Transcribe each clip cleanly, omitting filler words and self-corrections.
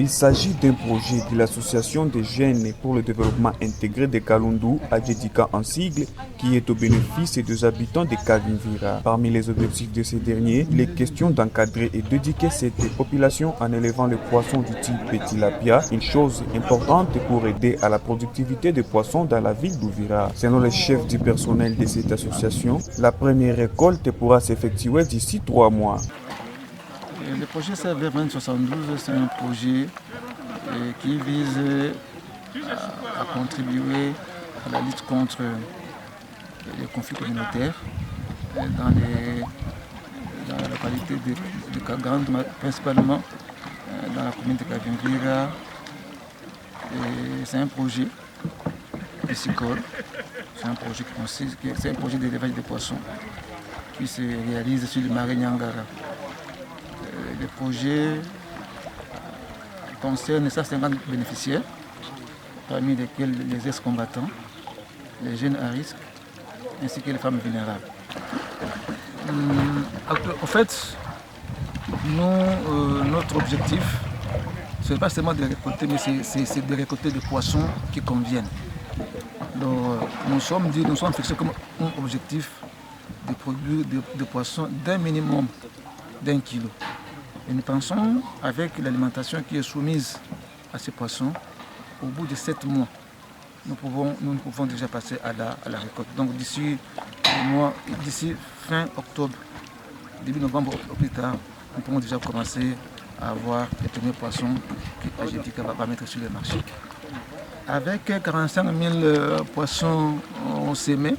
Il s'agit d'un projet de l'association des jeunes pour le développement intégré de Kalundu, Adjedika en sigle, qui est au bénéfice des habitants de Kavimvira. Parmi les objectifs de ces derniers, il est question d'encadrer et d'éduquer cette population en élevant le poisson du type tilapia, une chose importante pour aider à la productivité des poissons dans la ville d'Ouvira. Selon le chef du personnel de cette association, la première récolte pourra s'effectuer d'ici 3 mois. Le projet CVR 2072, c'est un projet qui vise à contribuer à la lutte contre les conflits communautaires dans la localité de Kagand, principalement dans la commune de Kavimvira. C'est un projet piscicole, c'est un projet d'élevage de poissons qui se réalise sur le marais Nyangara. Le projet concerne 150 bénéficiaires, parmi lesquels les ex-combattants, les jeunes à risque, ainsi que les femmes vulnérables. En fait, notre objectif, ce n'est pas seulement de récolter, mais c'est de récolter des poissons qui conviennent. Donc, nous sommes fixés comme un objectif de produire des poissons d'un minimum d'1 kilo. Et nous pensons, avec l'alimentation qui est soumise à ces poissons, au bout de 7 mois, nous pouvons déjà passer à la récolte. Donc d'ici fin octobre, début novembre au plus tard, nous pourrons déjà commencer à avoir les premiers poissons que Adjedika va mettre sur le marché. Avec 45 000 poissons sémés,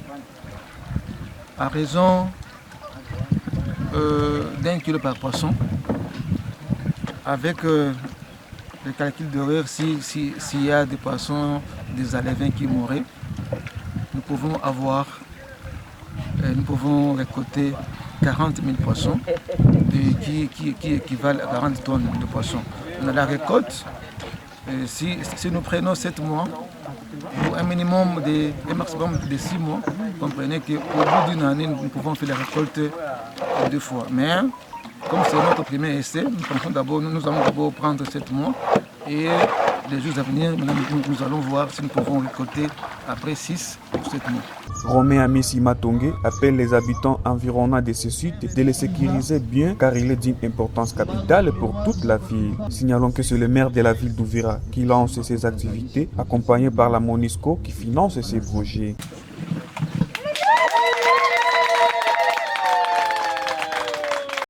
à raison d'1 kilo par poisson, avec le calcul d'horaire, s'il y a des poissons, des alevins qui mourraient, nous pouvons récolter 40 000 poissons qui équivalent à 40 tonnes de poissons. On a la récolte, si nous prenons 7 mois, pour un maximum de 6 mois, vous comprenez qu'au bout d'une année, nous pouvons faire la récolte 2 fois. Mais comme c'est notre premier essai, nous allons d'abord prendre 7 mois et les jours à venir, nous allons voir si nous pouvons récolter après 6 ou 7 mois. Romain Amissi Matongue appelle les habitants environnants de ce site de les sécuriser bien car il est d'une importance capitale pour toute la ville. Signalons que c'est le maire de la ville d'Ouvira qui lance ces activités accompagné par la MONUSCO qui finance ces projets.